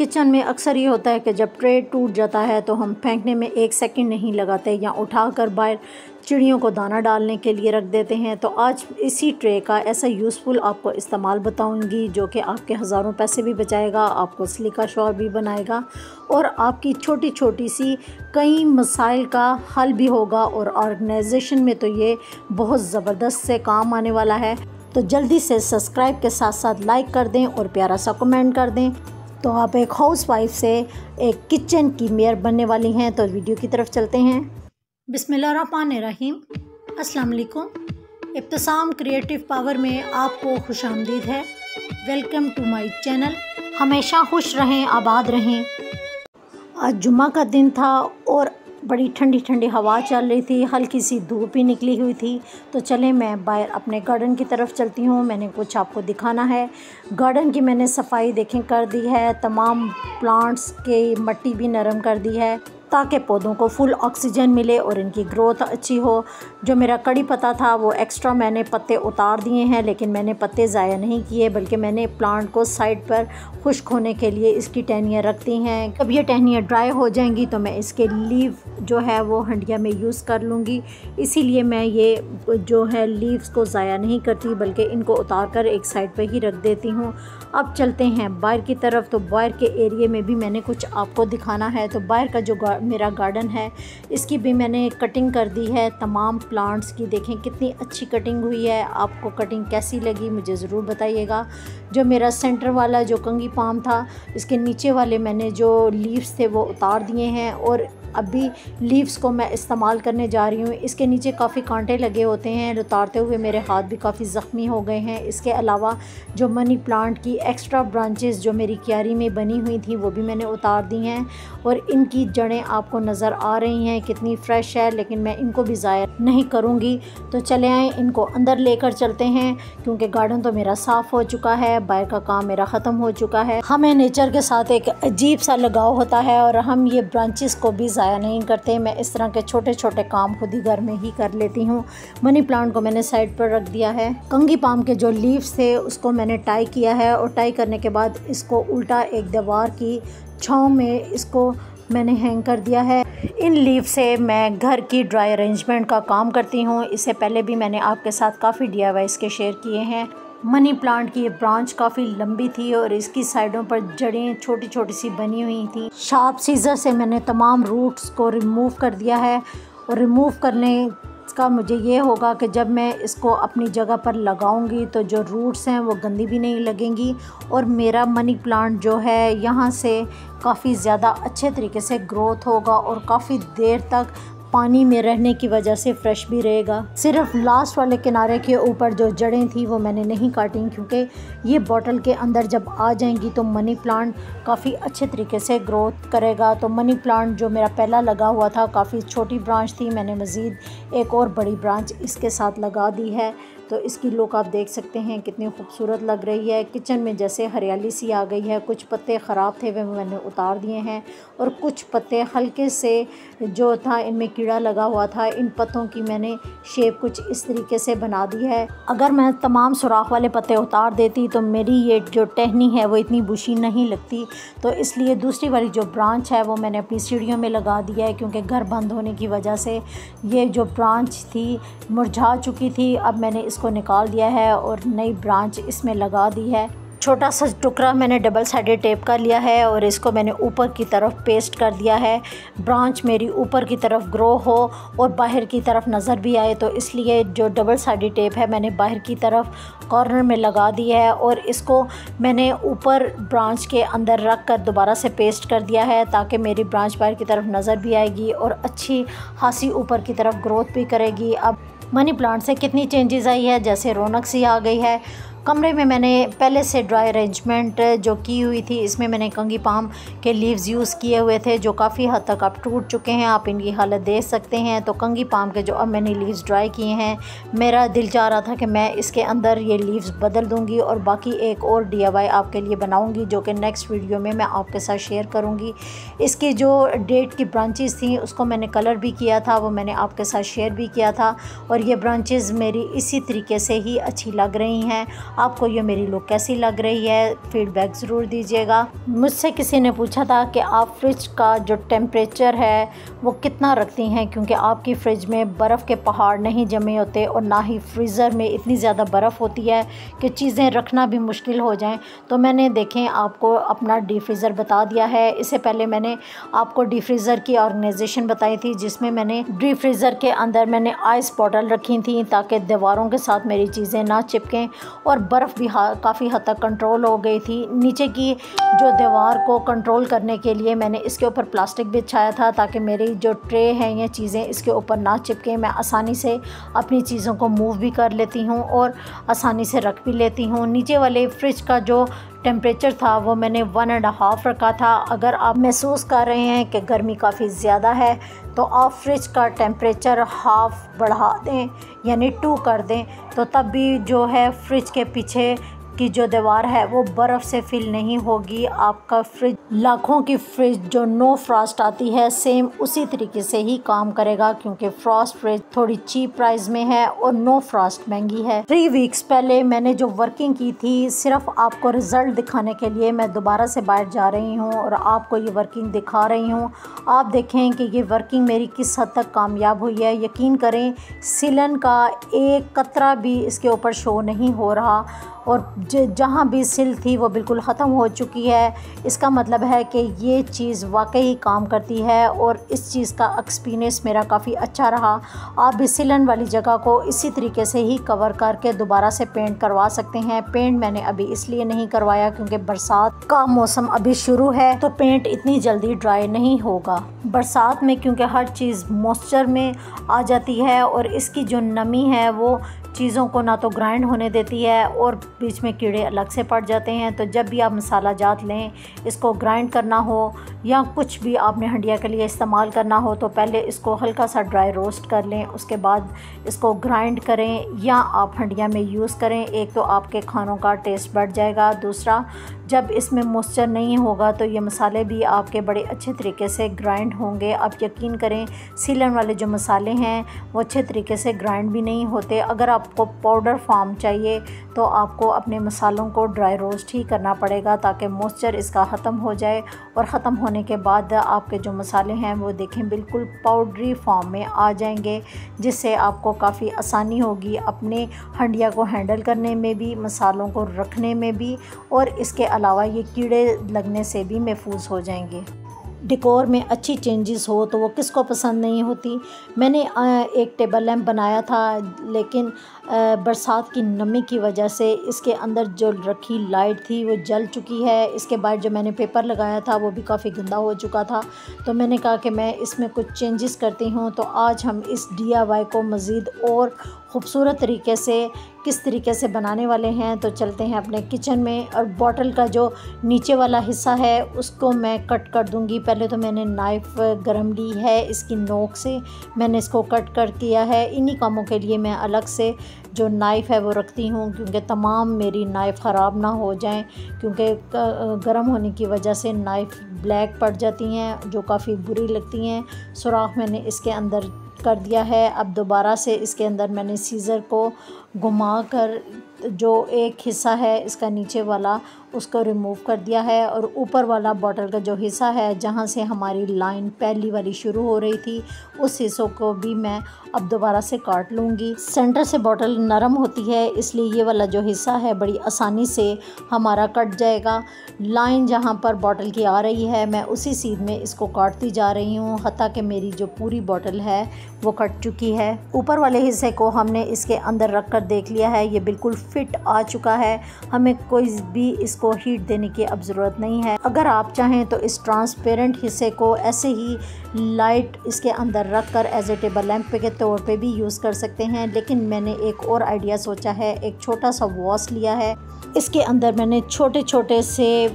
Kitchen में अक्सर ये होता है कि जब ट्रे टूट जाता है तो हम फेंकने में 1 सेकंड नहीं लगाते या उठाकर बाहर चिड़ियों को दाना डालने के लिए रख देते हैं। तो आज इसी ट्रे का ऐसा यूज़फुल आपको इस्तेमाल बताऊंगी जो कि आपके हज़ारों पैसे भी बचाएगा, आपको सलीका शौर भी बनाएगा और आपकी छोटी छोटी सी कई मसाइल का हल भी होगा। और ऑर्गेनाइजेशन में तो ये बहुत ज़बरदस्त से काम आने वाला है। तो जल्दी से सब्सक्राइब के साथ साथ लाइक कर दें और प्यारा सा कमेंट कर दें। तो आप एक हाउसवाइफ से एक किचन की मेयर बनने वाली हैं। तो वीडियो की तरफ चलते हैं। बिस्मिल्लाहिर्रहमानिर्रहीम। अस्सलाम वालेकुम। इब्तिसाम क्रिएटिव पावर में आपको खुशामदीद है। Welcome to my channel. हमेशा खुश रहें, आबाद रहें। आज जुम्मा का दिन था और बड़ी ठंडी ठंडी हवा चल रही थी, हल्की सी धूप भी निकली हुई थी। तो चलें मैं बाहर अपने गार्डन की तरफ चलती हूँ। मैंने कुछ आपको दिखाना है। गार्डन की मैंने सफाई देखें कर दी है, तमाम प्लांट्स के मट्टी भी नरम कर दी है ताकि पौधों को फुल ऑक्सीजन मिले और इनकी ग्रोथ अच्छी हो। जो मेरा कड़ी पत्ता था वो एक्स्ट्रा मैंने पत्ते उतार दिए हैं, लेकिन मैंने पत्ते ज़ाया नहीं किए, बल्कि मैंने प्लांट को साइड पर खुश्क होने के लिए इसकी टहनियाँ रख दी हैं। जब ये टहनियाँ ड्राई हो जाएंगी तो मैं इसके लीव जो है वो हंडिया में यूज़ कर लूँगी। इसीलिए मैं ये जो है लीव्स को ज़ाया नहीं करती, बल्कि इनको उतार कर एक साइड पर ही रख देती हूँ। अब चलते हैं बाहर की तरफ। तो बाहर के एरिए में भी मैंने कुछ आपको दिखाना है। तो बाहर का जो मेरा गार्डन है इसकी भी मैंने कटिंग कर दी है तमाम प्लांट्स की। देखें कितनी अच्छी कटिंग हुई है। आपको कटिंग कैसी लगी मुझे ज़रूर बताइएगा। जो मेरा सेंटर वाला जो कंगी पाम था, इसके नीचे वाले मैंने जो लीव्स थे वो उतार दिए हैं और अभी लीव्स को मैं इस्तेमाल करने जा रही हूँ। इसके नीचे काफ़ी कांटे लगे होते हैं, उतारते हुए मेरे हाथ भी काफ़ी ज़ख्मी हो गए हैं। इसके अलावा जो मनी प्लांट की एक्स्ट्रा ब्रांचेस जो मेरी क्यारी में बनी हुई थी वो भी मैंने उतार दी हैं और इनकी जड़ें आपको नज़र आ रही हैं कितनी फ्रेश है, लेकिन मैं इनको भी ज़ाया नहीं करूँगी। तो चले आएँ इनको अंदर लेकर चलते हैं, क्योंकि गार्डन तो मेरा साफ़ हो चुका है, बाहर का काम मेरा ख़त्म हो चुका है। हमें नेचर के साथ एक अजीब सा लगाव होता है और हम ये ब्रांचेस को भी ज़ाया नहीं करते। मैं इस तरह के छोटे छोटे काम खुद ही घर में ही कर लेती हूँ। मनी प्लांट को मैंने साइड पर रख दिया है। कंगी पाम के जो लीव्स थे उसको मैंने टाई किया है और टाई करने के बाद इसको उल्टा एक दीवार की छांव में इसको मैंने हैंग कर दिया है। इन लीव से मैं घर की ड्राई अरेंजमेंट का काम करती हूँ। इससे पहले भी मैंने आपके साथ काफ़ी DIY के शेयर किए हैं। मनी प्लांट की ये ब्रांच काफ़ी लंबी थी और इसकी साइडों पर जड़ें छोटी छोटी सी बनी हुई थी। शार्प सीजर से मैंने तमाम रूट्स को रिमूव कर दिया है और रिमूव करने का मुझे ये होगा कि जब मैं इसको अपनी जगह पर लगाऊंगी तो जो रूट्स हैं वो गंदी भी नहीं लगेंगी और मेरा मनी प्लांट जो है यहाँ से काफ़ी ज़्यादा अच्छे तरीके से ग्रोथ होगा और काफ़ी देर तक पानी में रहने की वजह से फ्रेश भी रहेगा। सिर्फ लास्ट वाले किनारे के ऊपर जो जड़ें थी वो मैंने नहीं काटी, क्योंकि ये बॉटल के अंदर जब आ जाएंगी तो मनी प्लांट काफ़ी अच्छे तरीके से ग्रोथ करेगा। तो मनी प्लांट जो मेरा पहला लगा हुआ था काफ़ी छोटी ब्रांच थी, मैंने मज़ीद एक और बड़ी ब्रांच इसके साथ लगा दी है। तो इसकी लुक आप देख सकते हैं कितनी खूबसूरत लग रही है। किचन में जैसे हरियाली सी आ गई है। कुछ पत्ते ख़राब थे वे मैंने उतार दिए हैं और कुछ पत्ते हल्के से जो था इनमें कीड़ा लगा हुआ था, इन पत्तों की मैंने शेप कुछ इस तरीके से बना दी है। अगर मैं तमाम सुराख वाले पत्ते उतार देती तो मेरी ये जो टहनी है वो इतनी बुशी नहीं लगती। तो इसलिए दूसरी वाली जो ब्रांच है वो मैंने अपनी सीढ़ियों में लगा दिया है, क्योंकि घर बंद होने की वजह से ये जो ब्रांच थी मुरझा चुकी थी। अब मैंने इसको निकाल दिया है और नई ब्रांच इसमें लगा दी है। छोटा सा टुकड़ा मैंने डबल साइडेड टेप कर लिया है और इसको मैंने ऊपर की तरफ पेस्ट कर दिया है। ब्रांच मेरी ऊपर की तरफ ग्रो हो और बाहर की तरफ नज़र भी आए, तो इसलिए जो डबल साइडेड टेप है मैंने बाहर की तरफ कॉर्नर में लगा दी है और इसको मैंने ऊपर ब्रांच के अंदर रख कर दोबारा से पेस्ट कर दिया है, ताकि मेरी ब्रांच बाहर की तरफ नज़र भी आएगी और अच्छी खासी ऊपर की तरफ ग्रोथ भी करेगी। अब मनी प्लांट से कितनी चेंजेस आई है, जैसे रौनक सी आ गई है। कमरे में मैंने पहले से ड्राई अरेंजमेंट जो की हुई थी, इसमें मैंने कंगी पाम के लीव्स यूज़ किए हुए थे जो काफ़ी हद तक अब टूट चुके हैं। आप इनकी हालत देख सकते हैं। तो कंगी पाम के जो अब मैंने लीव्स ड्राई किए हैं, मेरा दिल चाह रहा था कि मैं इसके अंदर ये लीव्स बदल दूंगी और बाकी एक और DIY आपके लिए बनाऊंगी, जो कि नेक्स्ट वीडियो में मैं आपके साथ शेयर करूंगी। इसकी जो डेट की ब्रांचेस थी उसको मैंने कलर भी किया था, वो मैंने आपके साथ शेयर भी किया था और ये ब्रांचेस मेरी इसी तरीके से ही अच्छी लग रही हैं। आपको ये मेरी लुक कैसी लग रही है, फीडबैक ज़रूर दीजिएगा। मुझसे किसी ने पूछा था कि आप फ्रिज का जो टेम्परेचर है वो कितना रखती हैं, क्योंकि आपकी फ्रिज में बर्फ़ के पहाड़ नहीं जमे होते और ना ही फ्रीज़र में इतनी ज़्यादा बर्फ़ होती है कि चीज़ें रखना भी मुश्किल हो जाएं। तो मैंने देखें आपको अपना डीप फ्रीज़र बता दिया है। इससे पहले मैंने आपको डीप फ्रीज़र की ऑर्गेनाइजेशन बताई थी, जिसमें मैंने डीप फ्रीज़र के अंदर मैंने आइस बॉटल रखी थी ताकि दीवारों के साथ मेरी चीज़ें ना चिपकें, और बर्फ़ भी काफ़ी हद तक कंट्रोल हो गई थी। नीचे की जो दीवार को कंट्रोल करने के लिए मैंने इसके ऊपर प्लास्टिक बिछाया था ताकि मेरी जो ट्रे हैं ये चीज़ें इसके ऊपर ना चिपकें। मैं आसानी से अपनी चीज़ों को मूव भी कर लेती हूँ और आसानी से रख भी लेती हूँ। नीचे वाले फ्रिज का जो टेम्परेचर था वो मैंने 1.5 रखा था। अगर आप महसूस कर रहे हैं कि गर्मी काफ़ी ज़्यादा है तो आप फ्रिज का टेम्परेचर हाफ़ बढ़ा दें, यानी 2 कर दें, तो तब भी जो है फ्रिज के पीछे की जो दीवार है वो बर्फ़ से फिल नहीं होगी। आपका फ्रिज, लाखों की फ्रिज जो नो फ्रॉस्ट आती है, सेम उसी तरीके से ही काम करेगा, क्योंकि फ्रॉस्ट फ्रिज थोड़ी चीप प्राइस में है और नो फ्रॉस्ट महंगी है। 3 वीक्स पहले मैंने जो वर्किंग की थी, सिर्फ आपको रिज़ल्ट दिखाने के लिए मैं दोबारा से बाहर जा रही हूँ और आपको ये वर्किंग दिखा रही हूँ। आप देखें कि ये वर्किंग मेरी किस हद तक कामयाब हुई है। यकीन करें, सिलन का एक कतरा भी इसके ऊपर शो नहीं हो रहा और जहाँ भी सिल थी वो बिल्कुल ख़त्म हो चुकी है। इसका मतलब है कि ये चीज़ वाकई काम करती है और इस चीज़ का एक्सपीरियंस मेरा काफ़ी अच्छा रहा। आप भी सिलन वाली जगह को इसी तरीके से ही कवर करके दोबारा से पेंट करवा सकते हैं। पेंट मैंने अभी इसलिए नहीं करवाया क्योंकि बरसात का मौसम अभी शुरू है, तो पेंट इतनी जल्दी ड्राई नहीं होगा। बरसात में क्योंकि हर चीज़ मॉइस्चर में आ जाती है और इसकी जो नमी है वो चीज़ों को ना तो ग्राइंड होने देती है और बीच में कीड़े अलग से पड़ जाते हैं। तो जब भी आप मसाला जात लें, इसको ग्राइंड करना हो या कुछ भी आपने हंडिया के लिए इस्तेमाल करना हो, तो पहले इसको हल्का सा ड्राई रोस्ट कर लें, उसके बाद इसको ग्राइंड करें या आप हंडिया में यूज़ करें। एक तो आपके खानों का टेस्ट बढ़ जाएगा, दूसरा जब इसमें मॉइस्चर नहीं होगा तो ये मसाले भी आपके बड़े अच्छे तरीके से ग्राइंड होंगे। आप यकीन करें, सीलन वाले जो मसाले हैं वो अच्छे तरीके से ग्राइंड भी नहीं होते। अगर आपको पाउडर फॉर्म चाहिए तो आपको अपने मसालों को ड्राई रोस्ट ही करना पड़ेगा ताकि मॉइस्चर इसका ख़त्म हो जाए, और ख़त्म होने के बाद आपके जो मसाले हैं वो देखें बिल्कुल पाउडरी फॉर्म में आ जाएंगे, जिससे आपको काफ़ी आसानी होगी अपने हंडिया को हैंडल करने में भी, मसालों को रखने में भी, और इसके अलावा ये कीड़े लगने से भी महफूज हो जाएंगे। डेकोर में अच्छी चेंजेस हो तो वो किसको पसंद नहीं होती। मैंने एक टेबल लैंप बनाया था, लेकिन बरसात की नमी की वजह से इसके अंदर जो रखी लाइट थी वो जल चुकी है। इसके बाद जो मैंने पेपर लगाया था वो भी काफ़ी गंदा हो चुका था, तो मैंने कहा कि मैं इसमें कुछ चेंजेस करती हूँ। तो आज हम इस DIY को मज़ीद और ख़ूबसूरत तरीके से किस तरीके से बनाने वाले हैं। तो चलते हैं अपने किचन में, और बॉटल का जो नीचे वाला हिस्सा है उसको मैं कट कर दूंगी। पहले तो मैंने नाइफ़ गरम ली है, इसकी नोक से मैंने इसको कट कर किया है। इन्हीं कामों के लिए मैं अलग से जो नाइफ़ है वो रखती हूँ, क्योंकि तमाम मेरी नाइफ़ ख़राब ना हो जाएं, क्योंकि गर्म होने की वजह से नाइफ़ ब्लैक पड़ जाती हैं जो काफ़ी बुरी लगती हैं। सुराख मैंने इसके अंदर कर दिया है। अब दोबारा से इसके अंदर मैंने सीज़र को घुमा कर जो एक हिस्सा है इसका नीचे वाला उसको रिमूव कर दिया है, और ऊपर वाला बॉटल का जो हिस्सा है जहाँ से हमारी लाइन पहली वाली शुरू हो रही थी उस हिस्सों को भी मैं अब दोबारा से काट लूँगी। सेंटर से बॉटल नरम होती है, इसलिए ये वाला जो हिस्सा है बड़ी आसानी से हमारा कट जाएगा। लाइन जहाँ पर बॉटल की आ रही है मैं उसी सीध में इसको काटती जा रही हूँ, हत्ता कि मेरी जो पूरी बॉटल है वो कट चुकी है। ऊपर वाले हिस्से को हमने इसके अंदर रख कर देख लिया है, ये बिल्कुल फिट आ चुका है। हमें कोई भी इसको हीट देने की अब ज़रूरत नहीं है। अगर आप चाहें तो इस ट्रांसपेरेंट हिस्से को ऐसे ही लाइट इसके अंदर रख कर एज ए टेबल लैंप के तौर पे भी यूज़ कर सकते हैं, लेकिन मैंने एक और आइडिया सोचा है। एक छोटा सा वॉश लिया है, इसके अंदर मैंने छोटे छोटे से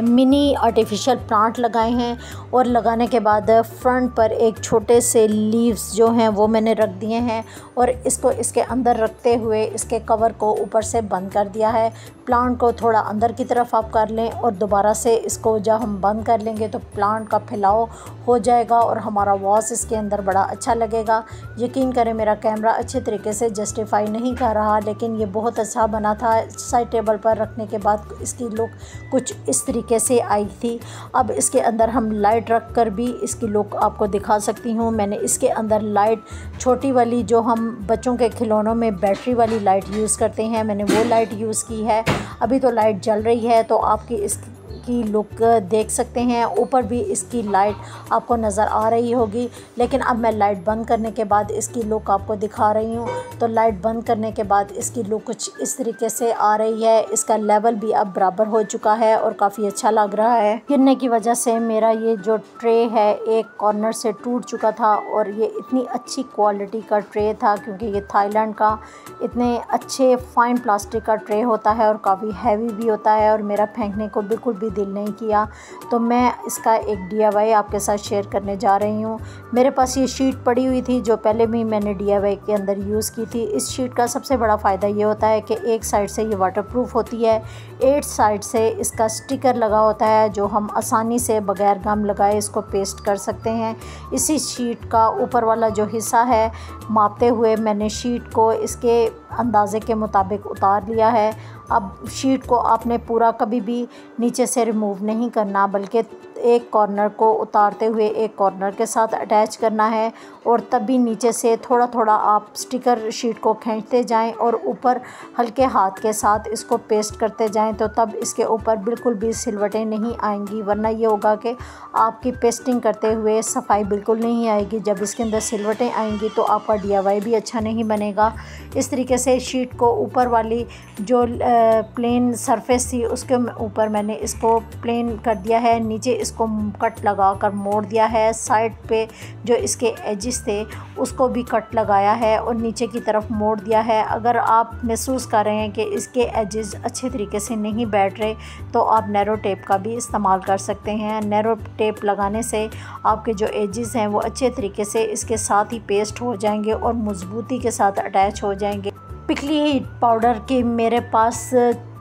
मिनी आर्टिफिशियल प्लांट लगाए हैं और लगाने के बाद फ्रंट पर एक छोटे से लीव्स जो हैं वो मैंने रख दिए हैं और इसको इसके अंदर रखते हुए इसके कवर को ऊपर से बंद कर दिया है। प्लांट को थोड़ा अंदर की तरफ आप कर लें और दोबारा से इसको जब हम बंद कर लेंगे तो प्लांट का फैलाव हो जाएगा और हमारा वॉश इसके अंदर बड़ा अच्छा लगेगा। यकीन करें मेरा कैमरा अच्छे तरीके से जस्टिफाई नहीं कर रहा, लेकिन ये बहुत अच्छा बना था। साइड टेबल पर रखने के बाद इसकी लुक कुछ इस तरीके से आई थी। अब इसके अंदर हम लाइट रख कर भी इसकी लुक आपको दिखा सकती हूँ। मैंने इसके अंदर लाइट छोटी वाली जो हम बच्चों के खिलौनों में बैटरी वाली लाइट यूज़ करते हैं, मैंने वो लाइट यूज़ की है। अभी तो लाइट जल रही है तो आपकी इसकी लुक देख सकते हैं। ऊपर भी इसकी लाइट आपको नज़र आ रही होगी, लेकिन अब मैं लाइट बंद करने के बाद इसकी लुक आपको दिखा रही हूँ। तो लाइट बंद करने के बाद इसकी लुक कुछ इस तरीके से आ रही है। इसका लेवल भी अब बराबर हो चुका है और काफ़ी अच्छा लग रहा है। गिरने की वजह से मेरा ये जो ट्रे है एक कॉर्नर से टूट चुका था और ये इतनी अच्छी क्वालिटी का ट्रे था क्योंकि ये थाईलैंड का इतने अच्छे फाइन प्लास्टिक का ट्रे होता है और काफ़ी हैवी भी होता है और मेरा फेंकने को बिल्कुल भी दिल नहीं किया। तो मैं इसका एक DIY आपके साथ शेयर करने जा रही हूँ। मेरे पास ये शीट पड़ी हुई थी जो पहले भी मैंने DIY के अंदर यूज़ की थी। इस शीट का सबसे बड़ा फ़ायदा ये होता है कि एक साइड से ये वाटरप्रूफ होती है, 8 साइड से इसका स्टिकर लगा होता है जो हम आसानी से बग़ैर गम लगाए इसको पेस्ट कर सकते हैं। इसी शीट का ऊपर वाला जो हिस्सा है मापते हुए मैंने शीट को इसके अंदाज़े के मुताबिक उतार लिया है। अब शीट को आपने पूरा कभी भी नीचे से रिमूव नहीं करना, बल्कि एक कॉर्नर को उतारते हुए एक कॉर्नर के साथ अटैच करना है और तभी नीचे से थोड़ा थोड़ा आप स्टिकर शीट को खींचते जाएं और ऊपर हल्के हाथ के साथ इसको पेस्ट करते जाएं, तो तब इसके ऊपर बिल्कुल भी सिलवटें नहीं आएंगी। वरना ये होगा कि आपकी पेस्टिंग करते हुए सफाई बिल्कुल नहीं आएगी। जब इसके अंदर सिलवटें आएंगी तो आपका DIY भी अच्छा नहीं बनेगा। इस तरीके से शीट को ऊपर वाली जो प्लेन सरफेस थी उसके ऊपर मैंने इसको प्लेन कर दिया है, नीचे इसको कट लगा कर मोड़ दिया है। साइड पे जो इसके एजिस थे उसको भी कट लगाया है और नीचे की तरफ मोड़ दिया है। अगर आप महसूस कर रहे हैं कि इसके एजिस अच्छे तरीके से नहीं बैठ रहे तो आप नैरो टेप का भी इस्तेमाल कर सकते हैं। नैरो टेप लगाने से आपके जो एजिस हैं वो अच्छे तरीके से इसके साथ ही पेस्ट हो जाएंगे और मजबूती के साथ अटैच हो जाएंगे। पिकली पाउडर के मेरे पास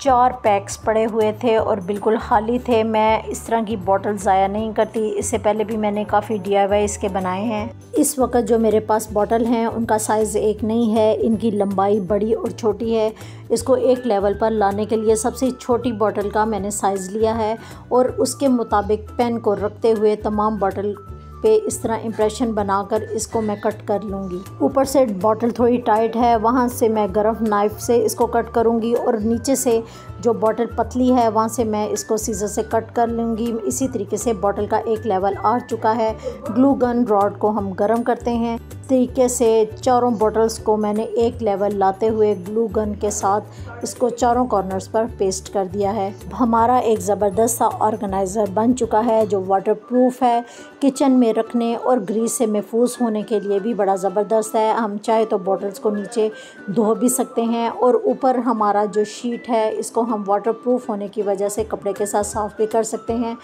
4 पैक्स पड़े हुए थे और बिल्कुल खाली थे। मैं इस तरह की बॉटल ज़ाया नहीं करती। इससे पहले भी मैंने काफ़ी DIY इसके बनाए हैं। इस वक्त जो मेरे पास बॉटल हैं उनका साइज़ एक नहीं है, इनकी लंबाई बड़ी और छोटी है। इसको एक लेवल पर लाने के लिए सबसे छोटी बॉटल का मैंने साइज़ लिया है और उसके मुताबिक पेन को रखते हुए तमाम बॉटल पे इस तरह इम्प्रेशन बनाकर इसको मैं कट कर लूँगी। ऊपर से बॉटल थोड़ी टाइट है, वहाँ से मैं गर्म नाइफ़ से इसको कट करूँगी और नीचे से जो बॉटल पतली है वहाँ से मैं इसको सीजर से कट कर लूँगी। इसी तरीके से बॉटल का एक लेवल आ चुका है। ग्लू गन रॉड को हम गर्म करते हैं। इस तरीके से चारों बॉटल्स को मैंने एक लेवल लाते हुए ग्लू गन के साथ इसको चारों कॉर्नर्स पर पेस्ट कर दिया है। हमारा एक ज़बरदस्त सा ऑर्गेनाइज़र बन चुका है जो वाटरप्रूफ है, किचन में रखने और ग्रीस से महफूज होने के लिए भी बड़ा ज़बरदस्त है। हम चाहे तो बॉटल्स को नीचे धो भी सकते हैं और ऊपर हमारा जो शीट है इसको हम वाटरप्रूफ होने की वजह से कपड़े के साथ साफ़ भी कर सकते हैं।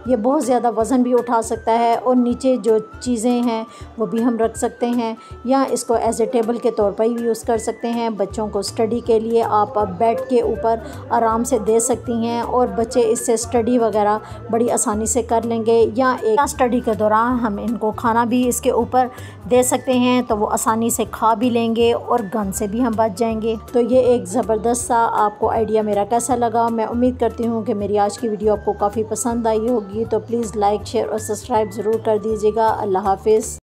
ये बहुत ज़्यादा वज़न भी उठा सकता है और नीचे जो चीज़ें हैं वो भी हम रख सकते हैं या इसको एज ए टेबल के तौर पर भी यूज़ कर सकते हैं। बच्चों को स्टडी के लिए आप बेड के ऊपर आराम से दे सकती हैं और बच्चे इससे स्टडी वगैरह बड़ी आसानी से कर लेंगे। या एक स्टडी के दौरान हम इनको खाना भी इसके ऊपर दे सकते हैं तो वो आसानी से खा भी लेंगे और गन से भी हम बच जाएंगे। तो ये एक ज़बरदस्त सा आपको आइडिया मेरा कैसा लगा। मैं उम्मीद करती हूँ कि मेरी आज की वीडियो आपको काफ़ी पसंद आई होगी। तो प्लीज़ लाइक, शेयर और सब्सक्राइब ज़रूर कर दीजिएगा। अल्लाह हाफिज़।